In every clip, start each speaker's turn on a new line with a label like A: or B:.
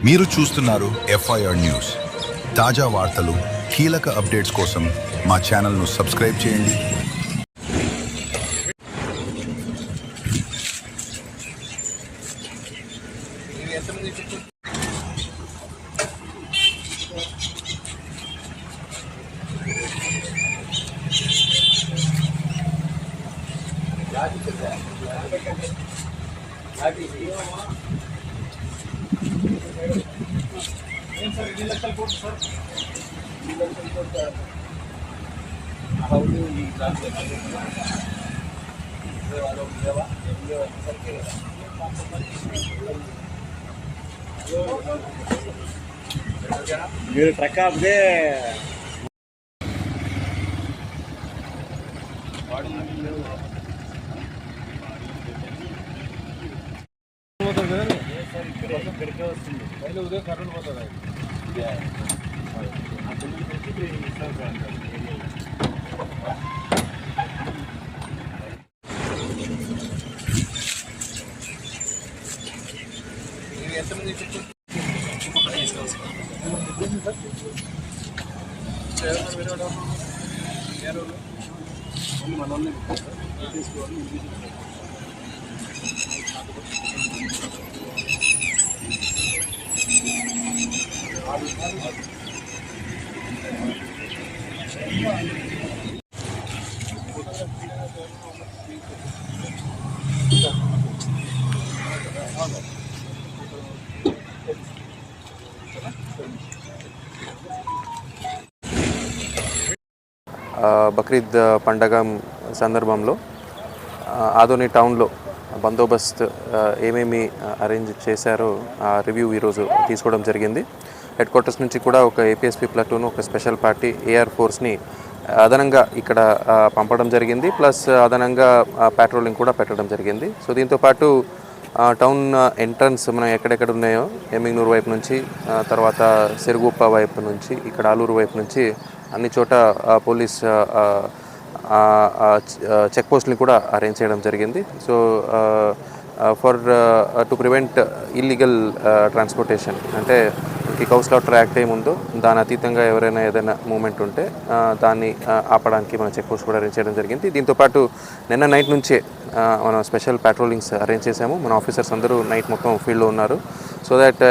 A: మీరు చూస్తున్నారు FIR news. తాజా వార్తలు, కీలక అప్డేట్స్ కోసం మా ఛానల్ను సబ్స్క్రైబ్ చేయండి.
B: మీరు ట్రక్ ఆపితే ఇక్కడికే వస్తుంది. ఉదయం కరెంట్ పోతుంది. ఎంతమంది మనల్ని తీసుకోవాలి.
C: బక్రీద్ పండగ సందర్భంలో ఆదోని టౌన్లో బందోబస్తు ఏమేమి అరేంజ్ చేశారో ఆ రివ్యూ ఈరోజు తీసుకోవడం జరిగింది. హెడ్ క్వార్టర్స్ నుంచి కూడా ఒక ఏపీఎస్పీ ప్లాటూన్, ఒక స్పెషల్ పార్టీ ఏఆర్ ఫోర్స్ని అదనంగా ఇక్కడ పంపడం జరిగింది. ప్లస్ అదనంగా పెట్రోలింగ్ కూడా పెట్టడం జరిగింది. సో దీంతోపాటు టౌన్ ఎంట్రన్స్ మనం ఎక్కడెక్కడ ఉన్నాయో ఎమ్మిగ్నూరు వైపు నుంచి, తర్వాత సెరుగుప్ప వైపు నుంచి, ఇక్కడ ఆలూరు వైపు నుంచి అన్ని చోట పోలీస్ చెక్ పోస్ట్ని కూడా అరేంజ్ చేయడం జరిగింది. So for to prevent illegal transportation, అంటే ఈ కౌస్లాటర్ యాక్ట్ ఏముందో దాని అతీతంగా ఎవరైనా ఏదైనా మూమెంట్ ఉంటే దాన్ని ఆపడానికి మన చెక్ పోస్ట్ కూడా అరేంజ్ చేయడం జరిగింది. దీంతోపాటు నిన్న నైట్ నుంచే మనం స్పెషల్ పెట్రోలింగ్స్ అరేంజ్ చేసాము. మన ఆఫీసర్స్ అందరూ నైట్ మొత్తం ఫీల్డ్లో ఉన్నారు. సో దట్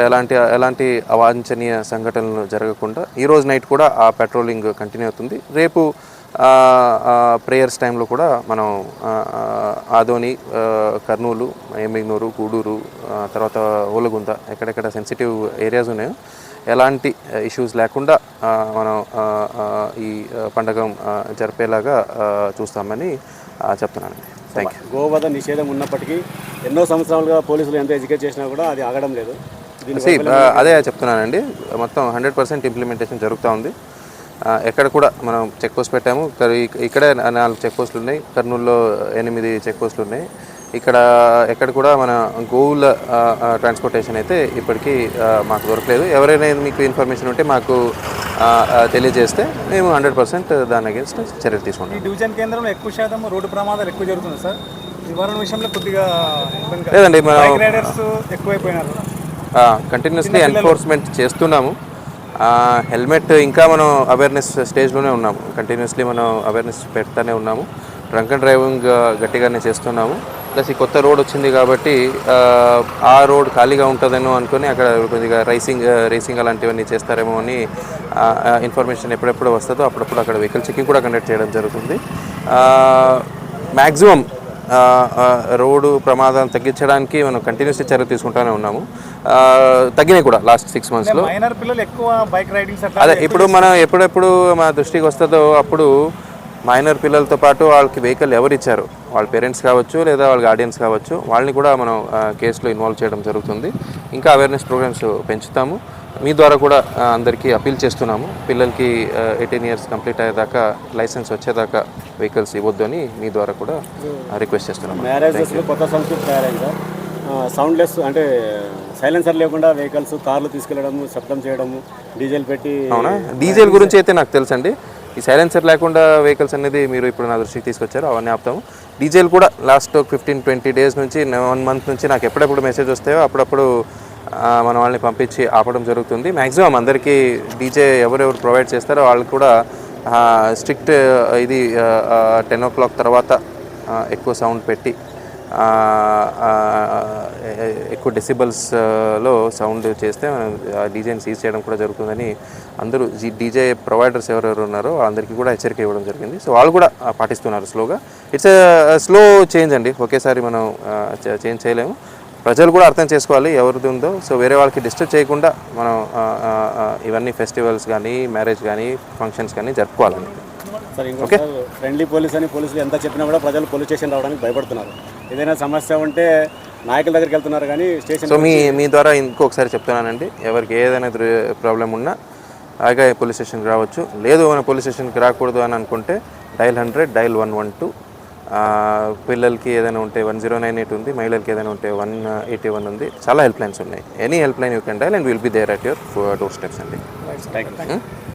C: ఎలాంటి అవాంఛనీయ సంఘటనలు జరగకుండా ఈరోజు నైట్ కూడా ఆ పెట్రోలింగ్ కంటిన్యూ అవుతుంది. రేపు ప్రేయర్స్ టైంలో కూడా మనం ఆదోని, కర్నూలు, ఎమ్మిగ్నూరు, గూడూరు, తర్వాత ఓలగుంద ఎక్కడెక్కడ సెన్సిటివ్ ఏరియాస్ ఉన్నాయో ఎలాంటి ఇష్యూస్ లేకుండా మనం ఈ పండగ జరిపేలాగా చూస్తామని చెప్తున్నానండి. Thank you.
B: గోవధ నిషేధం ఉన్నప్పటికీ ఎన్నో సంవత్సరాలుగా పోలీసులు ఎంత ఎడ్యుకేట్ చేసినా కూడా అది ఆగడం లేదు.
C: అదే చెప్తున్నానండి, మొత్తం 100% ఇంప్లిమెంటేషన్ జరుగుతూ ఉంది. ఎక్కడ కూడా మనం చెక్ పోస్ట్ పెట్టాము. ఇక్కడే 4 చెక్ పోస్టులు ఉన్నాయి, కర్నూలులో 8 చెక్ పోస్టులు ఉన్నాయి. ఎక్కడ కూడా మన గోవుల ట్రాన్స్పోర్టేషన్ అయితే ఇప్పటికీ మాకు దొరకలేదు. ఎవరైనా మీకు ఇన్ఫర్మేషన్ ఉంటే మాకు తెలియజేస్తే మేము 100% దాని అగేన్స్ట్ చర్యలు తీసుకుంటాం.
D: ఈ డివిజన్ కేంద్రంలో ఎక్కువ శాతం రోడ్డు ప్రమాదాలు ఎక్కువ జరుగుతుంది సార్. నివారణ విషయంలో కొద్దిగా
C: లేదండి,
D: బైక్ రైడర్స్ ఎక్కువైపోయినారు.
C: కంటిన్యూస్లీ ఎన్ఫోర్స్మెంట్ చేస్తున్నాము. హెల్మెట్ ఇంకా మనం అవేర్నెస్ స్టేజ్లోనే ఉన్నాము. కంటిన్యూస్లీ మనం అవేర్నెస్ పెడతానే ఉన్నాము. డ్రంక్ అండ్ డ్రైవింగ్ గట్టిగానే చేస్తున్నాము. ప్లస్ ఈ కొత్త రోడ్ వచ్చింది కాబట్టి ఆ రోడ్ ఖాళీగా ఉంటుందేమో అనుకుని అక్కడ కొద్దిగా రేసింగ్ అలాంటివన్నీ చేస్తారేమో అని ఇన్ఫర్మేషన్ ఎప్పుడెప్పుడు వస్తుందో అప్పుడప్పుడు అక్కడ వెహికల్ చెకింగ్ కూడా కండక్ట్ చేయడం జరుగుతుంది. మ్యాక్సిమం రోడ్డు ప్రమాదాలను తగ్గించడానికి మనం కంటిన్యూస్లీ చర్యలు తీసుకుంటూనే ఉన్నాము. తగ్గినాయి కూడా లాస్ట్ 6 monthsలో. అదే ఇప్పుడు మనం ఎప్పుడెప్పుడు మా దృష్టికి వస్తుందో అప్పుడు మైనర్ పిల్లలతో పాటు వాళ్ళకి వెహికల్ ఎవరు ఇచ్చారు, వాళ్ళ పేరెంట్స్ కావచ్చు లేదా వాళ్ళ గార్డియన్స్ కావచ్చు, వాళ్ళని కూడా మనం కేసులో ఇన్వాల్వ్ చేయడం జరుగుతుంది. ఇంకా అవేర్నెస్ ప్రోగ్రామ్స్ పెంచుతాము. మీ ద్వారా కూడా అందరికీ అపీల్ చేస్తున్నాము. పిల్లలకి 18 years కంప్లీట్ అయ్యేదాకా, లైసెన్స్ వచ్చేదాకా వెహికల్స్ ఇవ్వద్దు అని మీ ద్వారా కూడా రిక్వెస్ట్ చేస్తున్నాము.
B: మ్యారేజెస్లో కొత్త సంస్కృతి తయారైంది సార్. సౌండ్లెస్ అంటే సైలెన్సర్ లేకుండా వెహికల్స్, కార్లు తీసుకెళ్లడము, శబ్దం చేయడము, డీజిల్ పెట్టి.
C: అవునా, డీజిల్ గురించి అయితే నాకు తెలుసండి. ఈ సైలెన్సర్ లేకుండా వెహికల్స్ అనేది మీరు ఇప్పుడు నా దృష్టికి తీసుకొచ్చారు, అవన్నీ ఆపుతాము. డీజిల్ కూడా లాస్ట్ 15-20 days నుంచి 1 month నుంచి నాకు ఎప్పుడెప్పుడు మెసేజ్ వస్తాయో అప్పుడప్పుడు మన వాళ్ళని పంపించి ఆపడం జరుగుతుంది. మ్యాక్సిమం అందరికీ డీజే ఎవరెవరు ప్రొవైడ్ చేస్తారో వాళ్ళకి కూడా స్ట్రిక్ట్ ఇది 10 o'clock తర్వాత ఎక్కువ సౌండ్ పెట్టి ఎక్కువ డెసిబల్స్లో సౌండ్ చేస్తే డీజేని సీజ్ చేయడం కూడా జరుగుతుందని అందరూ డీజే ప్రొవైడర్స్ ఎవరెవరు ఉన్నారో వాళ్ళందరికీ కూడా హెచ్చరిక ఇవ్వడం జరిగింది. సో వాళ్ళు కూడా పాటిస్తున్నారు స్లోగా. ఇట్స్ స్లో చేంజ్ అండి, ఒకేసారి మనం చేంజ్ చేయలేము. ప్రజలు కూడా అర్థం చేసుకోవాలి ఎవరిది ఉందో. సో వేరే వాళ్ళకి డిస్టర్బ్ చేయకుండా మనం ఇవన్నీ ఫెస్టివల్స్ కానీ మ్యారేజ్ కానీ ఫంక్షన్స్ కానీ జరుపుకోవాలండి.
B: సార్ ఇంకొక ఫ్రెండ్లీ పోలీస్ అని పోలీసులు ఎంత చెప్పినా కూడా ప్రజలు పోలీస్ స్టేషన్ రావడానికి భయపడుతున్నారు. ఏదైనా సమస్య ఉంటే నాయకుల దగ్గరికి వెళ్తున్నారు కానీ స్టేషన్.
C: సో మీ ద్వారా ఇంకొకసారి చెప్తున్నానండి, ఎవరికి ఏదైనా ప్రాబ్లం ఉన్నా అలాగే పోలీస్ స్టేషన్కి రావచ్చు. లేదు మన పోలీస్ స్టేషన్కి రాకూడదు అని అనుకుంటే డైల్ 100, డైల్ 112. పిల్లలకి ఏదైనా ఉంటే 1098 ఉంది, మహిళలకి ఏదైనా ఉంటే 181 ఉంది. చాలా హెల్ప్ లైన్స్ ఉన్నాయి. Any help line you can dial and will be there at your door steps అండి.
B: Thank you.